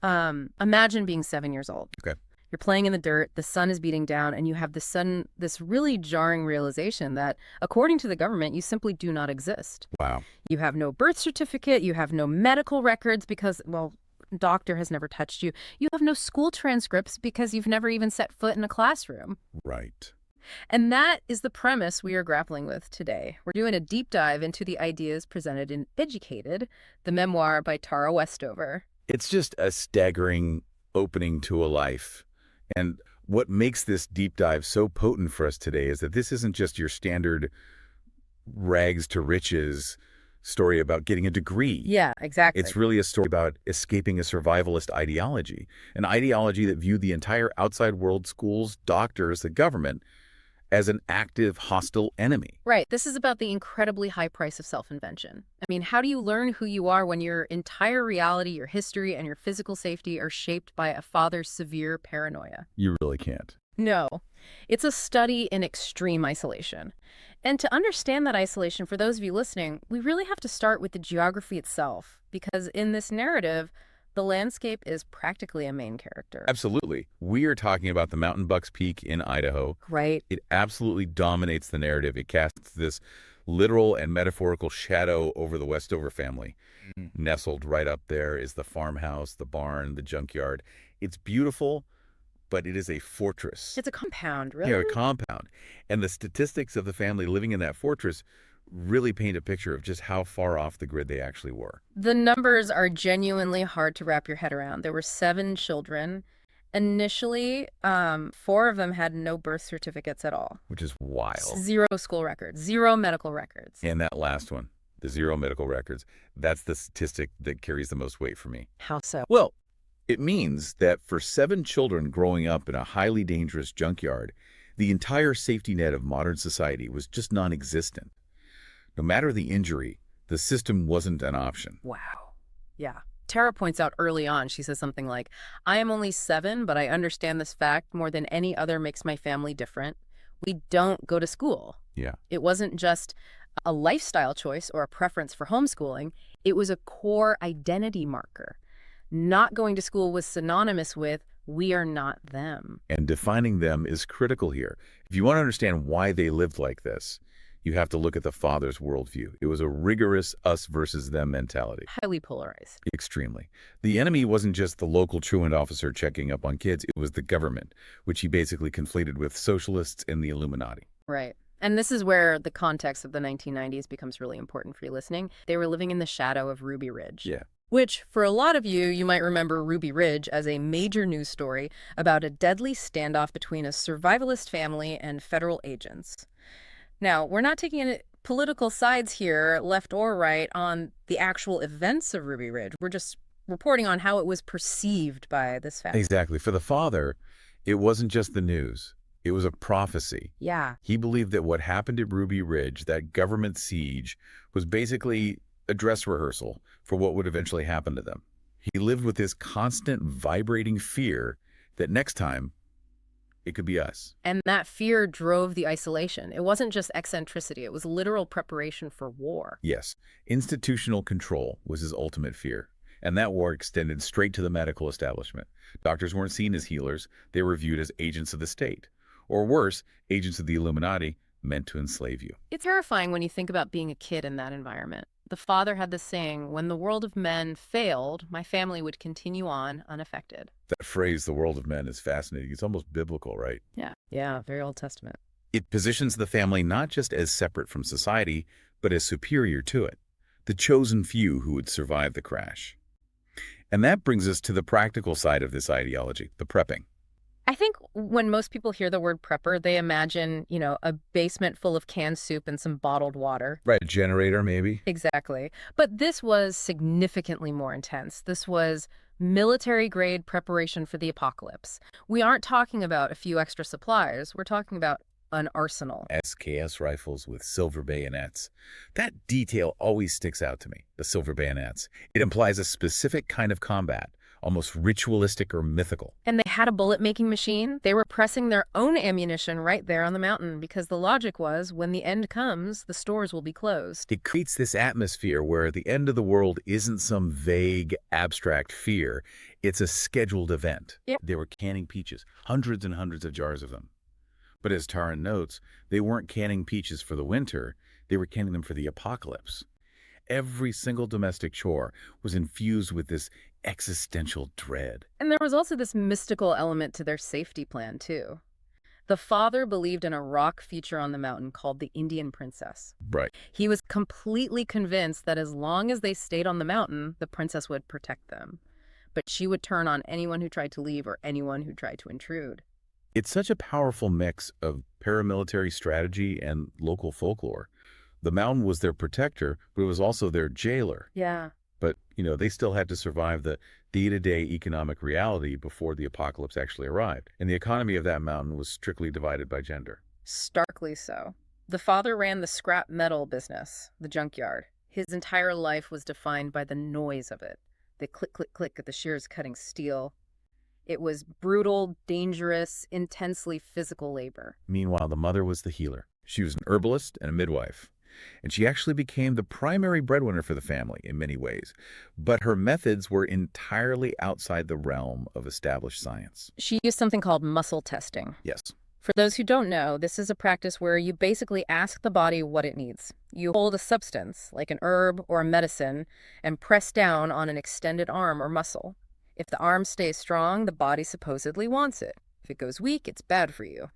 Imagine being 7 years old. Okay. You're playing in the dirt, the sun is beating down, and you have this really jarring realization that, according to the government, you simply do not exist. Wow. You have no birth certificate, you have no medical records because, well, doctor has never touched you. You have no school transcripts because you've never even set foot in a classroom. Right. And that is the premise we are grappling with today. We're doing a deep dive into the ideas presented in Educated, the memoir by Tara Westover. It's just a staggering opening to a life. And what makes this deep dive so potent for us today is that this isn't just your standard rags to riches story about getting a degree. Yeah, exactly. It's really a story about escaping a survivalist ideology, an ideology that viewed the entire outside world, schools, doctors, the government, as an active, hostile enemy. Right. This is about the incredibly high price of self-invention. I mean, how do you learn who you are when your entire reality, your history, and your physical safety are shaped by a father's severe paranoia? You really can't. No. It's a study in extreme isolation. And to understand that isolation, for those of you listening, we really have to start with the geography itself, because in this narrative, the landscape is practically a main character. Absolutely. We are talking about the Mountain Bucks Peak in Idaho. Right. It absolutely dominates the narrative. It casts this literal and metaphorical shadow over the Westover family. Nestled right up there is the farmhouse, the barn, the junkyard. It's beautiful, but it is a fortress. It's a compound, really? Yeah, a compound. And the statistics of the family living in that fortress really paint a picture of just how far off the grid they actually were. The numbers are genuinely hard to wrap your head around. There were 7 children. Initially, 4 of them had no birth certificates at all. Which is wild. 0 school records, 0 medical records. And that last one, the 0 medical records, that's the statistic that carries the most weight for me. How so? Well, it means that for 7 children growing up in a highly dangerous junkyard, the entire safety net of modern society was just non-existent. No matter the injury, the system wasn't an option. Wow. Yeah. Tara points out early on, she says something like, I am only 7, but I understand this fact more than any other makes my family different. We don't go to school. Yeah. It wasn't just a lifestyle choice or a preference for homeschooling. It was a core identity marker. Not going to school was synonymous with, we are not them. And defining them is critical here. If you want to understand why they lived like this, you have to look at the father's worldview. It was a rigorous us versus them mentality. Highly polarized. Extremely. The enemy wasn't just the local truant officer checking up on kids. It was the government, which he basically conflated with socialists and the Illuminati. Right. And this is where the context of the 1990s becomes really important for you listening. They were living in the shadow of Ruby Ridge. Yeah. Which, for a lot of you, you might remember Ruby Ridge as a major news story about a deadly standoff between a survivalist family and federal agents. Now, we're not taking any political sides here, left or right, on the actual events of Ruby Ridge. We're just reporting on how it was perceived by this family. Exactly. For the father, it wasn't just the news. It was a prophecy. Yeah. He believed that what happened at Ruby Ridge, that government siege, was basically a dress rehearsal for what would eventually happen to them. He lived with this constant vibrating fear that next time, it could be us. And that fear drove the isolation. It wasn't just eccentricity. It was literal preparation for war. Yes, institutional control was his ultimate fear. And that war extended straight to the medical establishment. Doctors weren't seen as healers. They were viewed as agents of the state. Or worse, agents of the Illuminati meant to enslave you. It's terrifying when you think about being a kid in that environment. The father had this saying, when the world of men failed, my family would continue on unaffected. That phrase, the world of men, is fascinating. It's almost biblical, right? Yeah. Yeah, very Old Testament. It positions the family not just as separate from society, but as superior to it, the chosen few who would survive the crash. And that brings us to the practical side of this ideology, the prepping. I think when most people hear the word prepper, they imagine, a basement full of canned soup and some bottled water. Right, a generator maybe? Exactly. But this was significantly more intense. This was military-grade preparation for the apocalypse. We aren't talking about a few extra supplies. We're talking about an arsenal. SKS rifles with silver bayonets. That detail always sticks out to me, the silver bayonets. It implies a specific kind of combat, almost ritualistic or mythical. And they had a bullet-making machine. They were pressing their own ammunition right there on the mountain because the logic was, when the end comes, the stores will be closed. It creates this atmosphere where the end of the world isn't some vague, abstract fear. It's a scheduled event. Yep. They were canning peaches, hundreds and hundreds of jars of them. But as Tara notes, they weren't canning peaches for the winter, they were canning them for the apocalypse. Every single domestic chore was infused with this existential dread. And there was also this mystical element to their safety plan, too. The father believed in a rock feature on the mountain called the Indian Princess. Right. He was completely convinced that as long as they stayed on the mountain, the princess would protect them. But she would turn on anyone who tried to leave or anyone who tried to intrude. It's such a powerful mix of paramilitary strategy and local folklore. The mountain was their protector, but it was also their jailer. Yeah. But, they still had to survive the day-to-day economic reality before the apocalypse actually arrived. And the economy of that mountain was strictly divided by gender. Starkly so. The father ran the scrap metal business, the junkyard. His entire life was defined by the noise of it. The click, click, click of the shears cutting steel. It was brutal, dangerous, intensely physical labor. Meanwhile, the mother was the healer. She was an herbalist and a midwife. And she actually became the primary breadwinner for the family in many ways. But her methods were entirely outside the realm of established science. She used something called muscle testing. Yes. For those who don't know, this is a practice where you basically ask the body what it needs. You hold a substance, like an herb or a medicine, and press down on an extended arm or muscle. If the arm stays strong, the body supposedly wants it. If it goes weak, it's bad for you.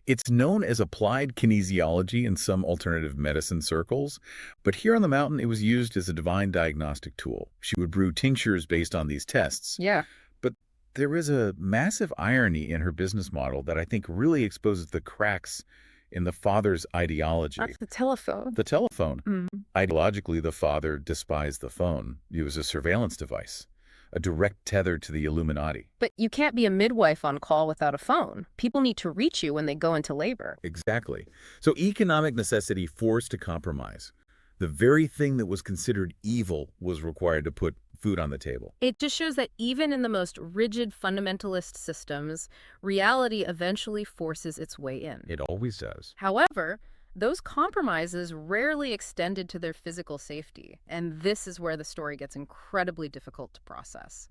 It's known as applied kinesiology in some alternative medicine circles, but here on the mountain, it was used as a divine diagnostic tool. She would brew tinctures based on these tests. Yeah. But there is a massive irony in her business model that I think really exposes the cracks in the father's ideology. That's the telephone. The telephone. Mm. Ideologically, the father despised the phone. It was a surveillance device, a direct tether to the Illuminati. But you can't be a midwife on call without a phone. People need to reach you when they go into labor. Exactly. So economic necessity forced a compromise. The very thing that was considered evil was required to put food on the table. It just shows that even in the most rigid fundamentalist systems, reality eventually forces its way in. It always does. However, those compromises rarely extended to their physical safety, and this is where the story gets incredibly difficult to process.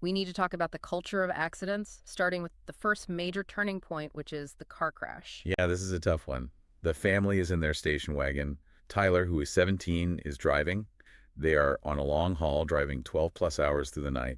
We need to talk about the culture of accidents, starting with the first major turning point, which is the car crash. Yeah, this is a tough one. The family is in their station wagon. Tyler, who is 17, is driving. They are on a long haul, driving 12-plus hours through the night.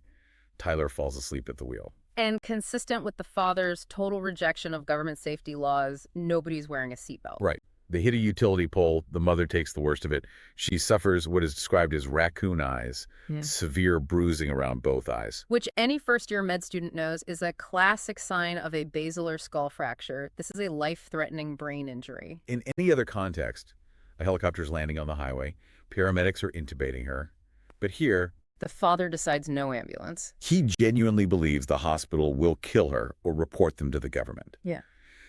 Tyler falls asleep at the wheel. And consistent with the father's total rejection of government safety laws, nobody's wearing a seatbelt. Right. They hit a utility pole. The mother takes the worst of it. She suffers what is described as raccoon eyes, severe bruising around both eyes. Which any first-year med student knows is a classic sign of a basilar skull fracture. This is a life-threatening brain injury. In any other context, a helicopter is landing on the highway. Paramedics are intubating her. But here, the father decides no ambulance. He genuinely believes the hospital will kill her or report them to the government. Yeah.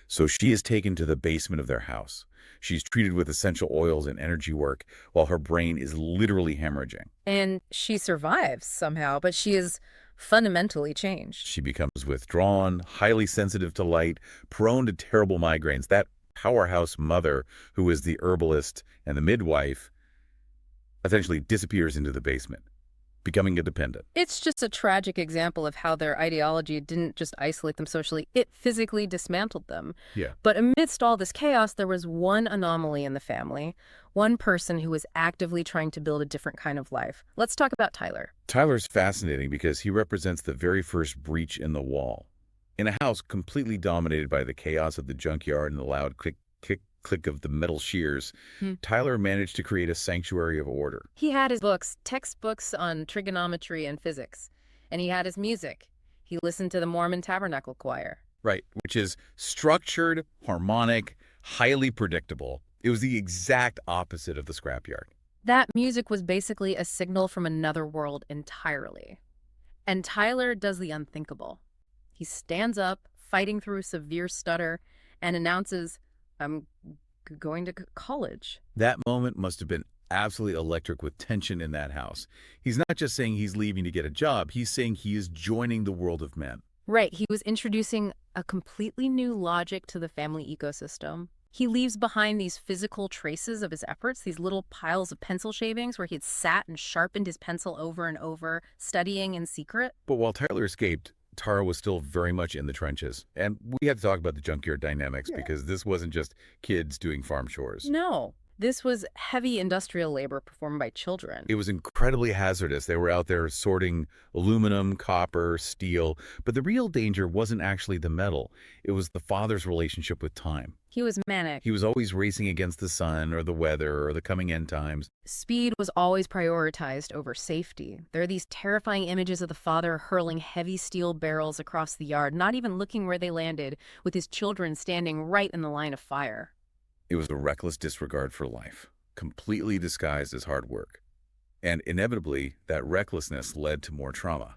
So she is taken to the basement of their house. She's treated with essential oils and energy work while her brain is literally hemorrhaging. And she survives somehow, but she is fundamentally changed. She becomes withdrawn, highly sensitive to light, prone to terrible migraines. That powerhouse mother, who is the herbalist and the midwife, essentially disappears into the basement, becoming a dependent. It's just a tragic example of how their ideology didn't just isolate them socially, it physically dismantled them. Yeah. But amidst all this chaos, there was one anomaly in the family, one person who was actively trying to build a different kind of life. Let's talk about Tyler. Tyler's fascinating because he represents the very first breach in the wall. In a house completely dominated by the chaos of the junkyard and the loud click, click, click of the metal shears, Tyler managed to create a sanctuary of order. He had his books, textbooks on trigonometry and physics, and he had his music. He listened to the Mormon Tabernacle Choir. Right, which is structured, harmonic, highly predictable. It was the exact opposite of the scrapyard. That music was basically a signal from another world entirely. And Tyler does the unthinkable. He stands up, fighting through a severe stutter, and announces, "I'm going to college." That moment must have been absolutely electric with tension in that house. He's not just saying he's leaving to get a job. He's saying he is joining the world of men. Right. He was introducing a completely new logic to the family ecosystem. He leaves behind these physical traces of his efforts, these little piles of pencil shavings where he had sat and sharpened his pencil over and over, studying in secret. But while Tyler escaped, Tara was still very much in the trenches. And we had to talk about the junkyard dynamics because this wasn't just kids doing farm chores. No, this was heavy industrial labor performed by children. It was incredibly hazardous. They were out there sorting aluminum, copper, steel. But the real danger wasn't actually the metal. It was the father's relationship with time. He was manic. He was always racing against the sun or the weather or the coming end times. Speed was always prioritized over safety. There are these terrifying images of the father hurling heavy steel barrels across the yard, not even looking where they landed, with his children standing right in the line of fire. It was a reckless disregard for life, completely disguised as hard work. And inevitably, that recklessness led to more trauma.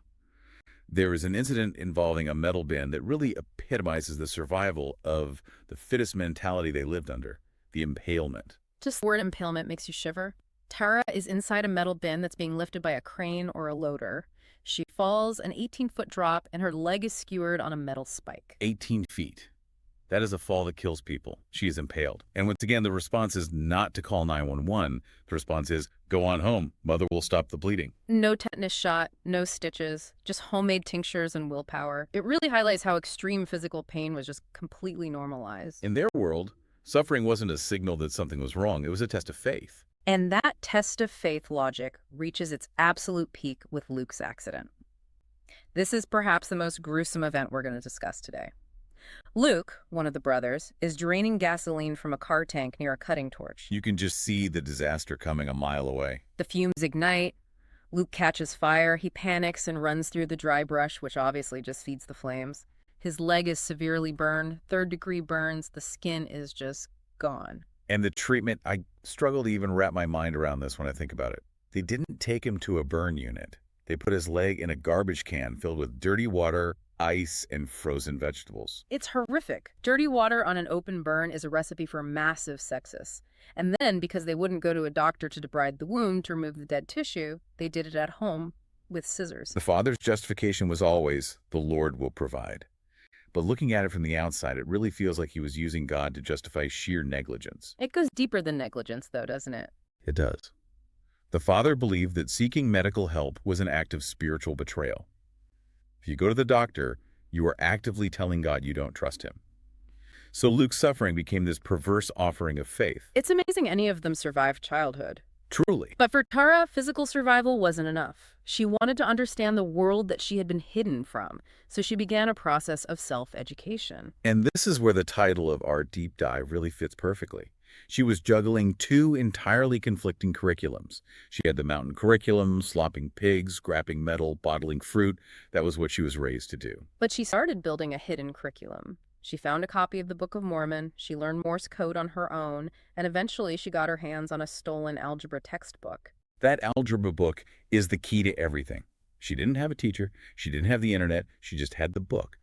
There is an incident involving a metal bin that really epitomizes the survival of the fittest mentality they lived under, the impalement. Just the word impalement makes you shiver. Tara is inside a metal bin that's being lifted by a crane or a loader. She falls an 18-foot drop and her leg is skewered on a metal spike. 18 feet. That is a fall that kills people. She is impaled. And once again, the response is not to call 911. The response is, go on home. Mother will stop the bleeding. No tetanus shot, no stitches, just homemade tinctures and willpower. It really highlights how extreme physical pain was just completely normalized. In their world, suffering wasn't a signal that something was wrong. It was a test of faith. And that test of faith logic reaches its absolute peak with Luke's accident. This is perhaps the most gruesome event we're going to discuss today. Luke, one of the brothers, is draining gasoline from a car tank near a cutting torch. You can just see the disaster coming a mile away. The fumes ignite. Luke catches fire. He panics and runs through the dry brush, which obviously just feeds the flames. His leg is severely burned, third-degree burns. The skin is just gone. And the treatment, I struggle to even wrap my mind around this when I think about it. They didn't take him to a burn unit. They put his leg in a garbage can filled with dirty water, ice, and frozen vegetables. It's horrific. Dirty water on an open burn is a recipe for massive sepsis. And then, because they wouldn't go to a doctor to debride the wound to remove the dead tissue, they did it at home with scissors. The father's justification was always, the Lord will provide. But looking at it from the outside, it really feels like he was using God to justify sheer negligence. It goes deeper than negligence, though, doesn't it? It does. The father believed that seeking medical help was an act of spiritual betrayal. If you go to the doctor, you are actively telling God you don't trust him. So Luke's suffering became this perverse offering of faith. It's amazing any of them survived childhood. Truly. But for Tara, physical survival wasn't enough. She wanted to understand the world that she had been hidden from, so she began a process of self-education. And this is where the title of our deep dive really fits perfectly. She was juggling two entirely conflicting curriculums. She had the mountain curriculum, slopping pigs, scrapping metal, bottling fruit. That was what she was raised to do. But she started building a hidden curriculum. She found a copy of the Book of Mormon, she learned Morse code on her own, and eventually she got her hands on a stolen algebra textbook. That algebra book is the key to everything. She didn't have a teacher. She didn't have the internet. She just had the book.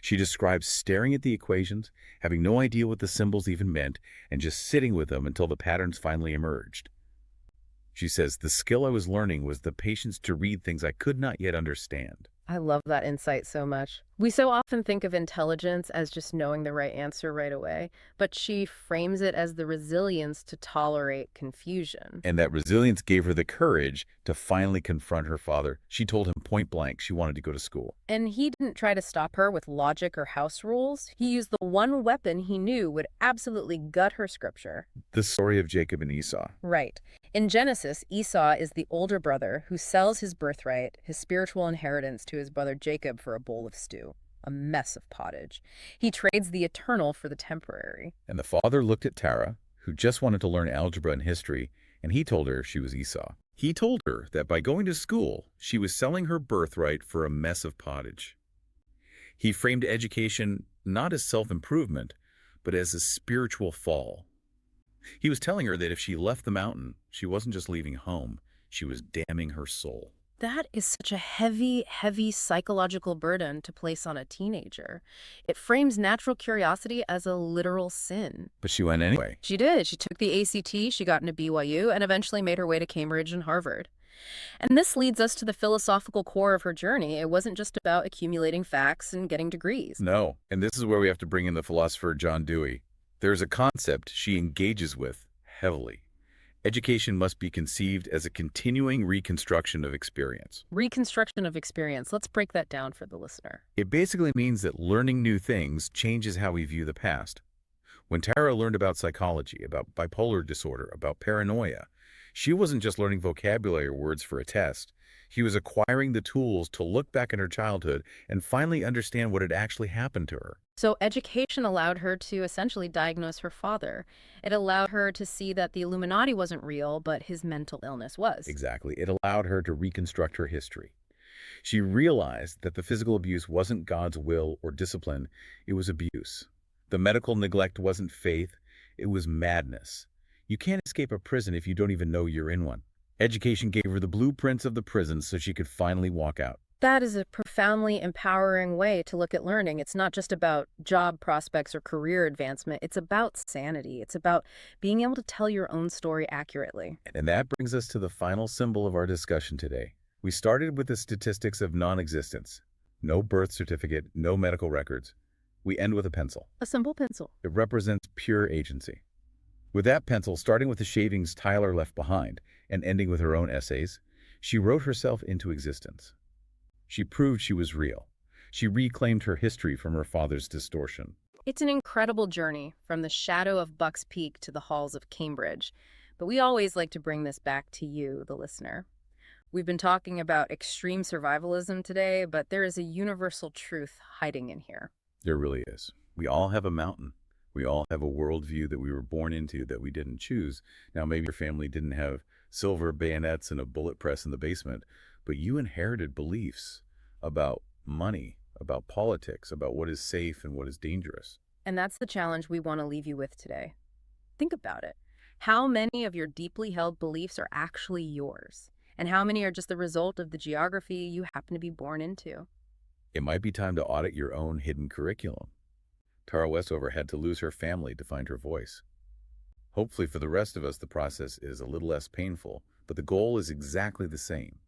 She describes staring at the equations, having no idea what the symbols even meant, and just sitting with them until the patterns finally emerged. She says, the skill I was learning was the patience to read things I could not yet understand. I love that insight so much. We so often think of intelligence as just knowing the right answer right away, but she frames it as the resilience to tolerate confusion. And that resilience gave her the courage to finally confront her father. She told him point blank she wanted to go to school. And he didn't try to stop her with logic or house rules. He used the one weapon he knew would absolutely gut her scripture. The story of Jacob and Esau. Right. In Genesis, Esau is the older brother who sells his birthright, his spiritual inheritance, to his brother Jacob for a bowl of stew, a mess of pottage. He trades the eternal for the temporary. And the father looked at Tara, who just wanted to learn algebra and history, and he told her she was Esau. He told her that by going to school, she was selling her birthright for a mess of pottage. He framed education not as self-improvement, but as a spiritual fall. He was telling her that if she left the mountain, she wasn't just leaving home, she was damning her soul. That is such a heavy, heavy psychological burden to place on a teenager. It frames natural curiosity as a literal sin. But she went anyway. She did. She took the ACT, she got into BYU, and eventually made her way to Cambridge and Harvard. And this leads us to the philosophical core of her journey. It wasn't just about accumulating facts and getting degrees. No, and this is where we have to bring in the philosopher John Dewey. There's a concept she engages with heavily. Education must be conceived as a continuing reconstruction of experience. Reconstruction of experience. Let's break that down for the listener. It basically means that learning new things changes how we view the past. When Tara learned about psychology, about bipolar disorder, about paranoia, she wasn't just learning vocabulary or words for a test. She was acquiring the tools to look back in her childhood and finally understand what had actually happened to her. So education allowed her to essentially diagnose her father. It allowed her to see that the Illuminati wasn't real, but his mental illness was. Exactly. It allowed her to reconstruct her history. She realized that the physical abuse wasn't God's will or discipline, it was abuse. The medical neglect wasn't faith, it was madness. You can't escape a prison if you don't even know you're in one. Education gave her the blueprints of the prison so she could finally walk out. That is a profoundly empowering way to look at learning. It's not just about job prospects or career advancement. It's about sanity. It's about being able to tell your own story accurately. And that brings us to the final symbol of our discussion today. We started with the statistics of non-existence. No birth certificate, no medical records. We end with a pencil. A simple pencil. It represents pure agency. With that pencil, starting with the shavings Tyler left behind and ending with her own essays, she wrote herself into existence. She proved she was real. She reclaimed her history from her father's distortion. It's an incredible journey from the shadow of Buck's Peak to the halls of Cambridge. But we always like to bring this back to you, the listener. We've been talking about extreme survivalism today, but there is a universal truth hiding in here. There really is. We all have a mountain. We all have a worldview that we were born into that we didn't choose. Now, maybe your family didn't have silver bayonets and a bullet press in the basement, but you inherited beliefs about money, about politics, about what is safe and what is dangerous. And that's the challenge we want to leave you with today. Think about it. How many of your deeply held beliefs are actually yours? And how many are just the result of the geography you happen to be born into? It might be time to audit your own hidden curriculum. Tara Westover had to lose her family to find her voice. Hopefully for the rest of us, the process is a little less painful, but the goal is exactly the same: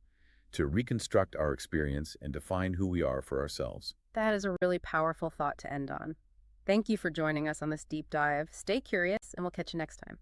to reconstruct our experience and define who we are for ourselves. That is a really powerful thought to end on. Thank you for joining us on this deep dive. Stay curious, and we'll catch you next time.